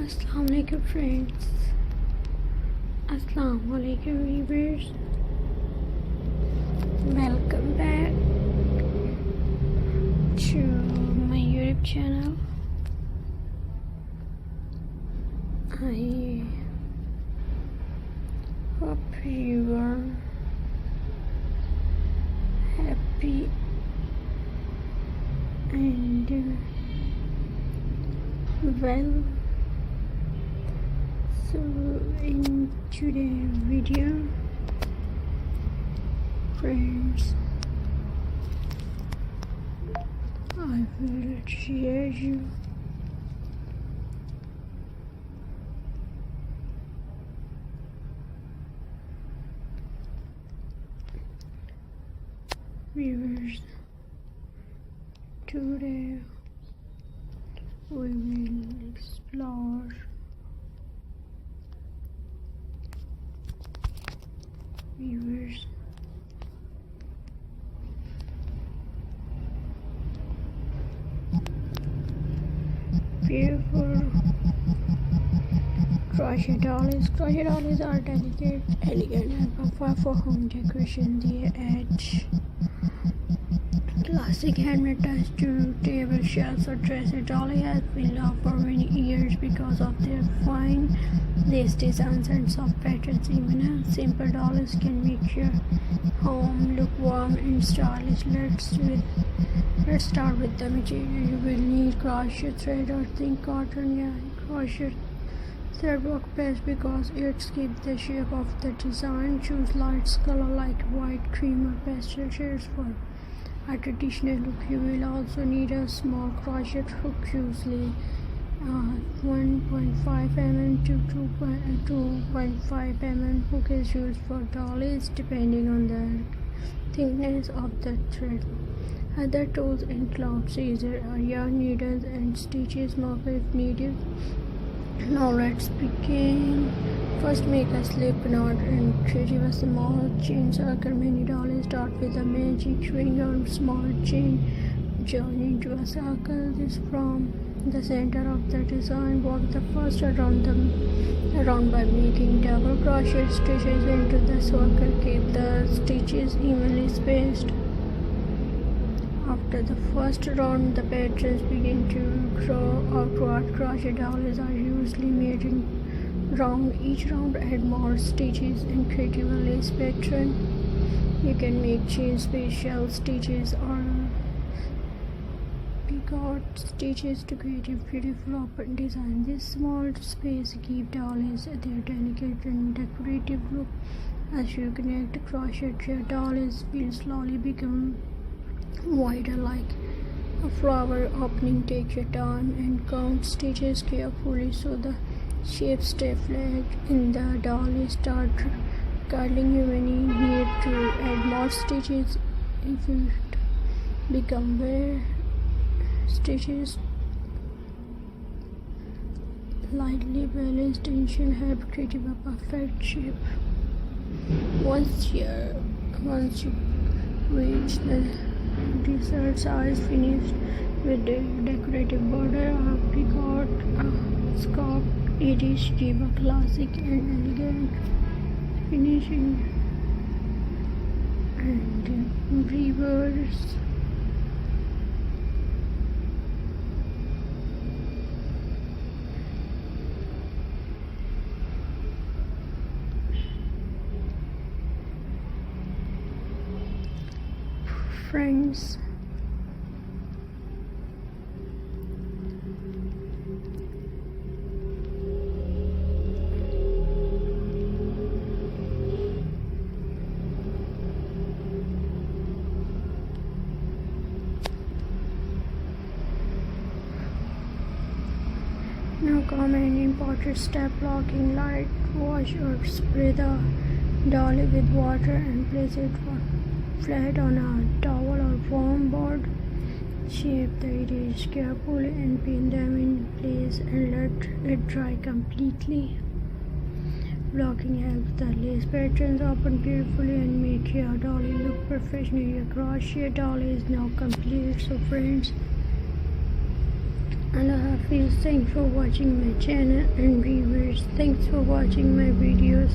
Assalamu alaikum friends. Assalamu alaikum viewers. Welcome back to my YouTube channel. I hope you are happy and well. So in today's video, friends, I will share you viewers. Today we will explore viewers beautiful crochet dollies. Crochet dollies are delicate, elegant, and perfect for home decoration. They add classic handmade touch to table shelves or dresser. Dolly has been loved for many years because of their fine lace designs and soft patterns. Even a simple dollies can make your home look warm and stylish. Let's start with the material. You will need crochet thread or thin cotton yarn. Crochet thread works best because it gives the shape of the design. Choose light color like white, cream, or pastel shades for a traditional look. You will also need a small crochet hook, usually 1.5 mm to 2.5 mm. Hook is used for dollies depending on the thickness of the thread. Other tools include scissors, yarn needles, and stitches marker if needed. Now let's begin. First, make a slip knot and create a small chain circle. Many dollies start with a magic ring or small chain join into a circle. This from the center of the design. Work the first around by making double crochet stitches into the circle. Keep the stitches evenly spaced. After the first round, the patterns begin to grow outward. Crochet dollies are usually made in round. Each round add more stitches and create a lace pattern. You can make chain special stitches or picot stitches to create a beautiful open design. This small space gives dollies their delicate and decorative look. As you connect crochet, your dollies will slowly become wider like a flower opening. Take your time and count stitches carefully so the shapes stay flat. In the dolly start curling, you may need to add more stitches if it become bare. Stitches lightly balanced tension help create a perfect shape. Once you reach the desired size, finish with the decorative border or picot scarf. It is give a classic and elegant finishing. And reverse. Friends, now come an important step: blocking light. Wash or spray the dolly with water and place it flat on a towel or foam board. Shape the edges carefully and pin them in place and let it dry completely. Blocking helps the lace patterns open beautifully and make your dolly look professional. Your crochet dolly is now complete. So friends, Allah Hafiz. Thanks for watching my channel, and viewers, thanks for watching my videos.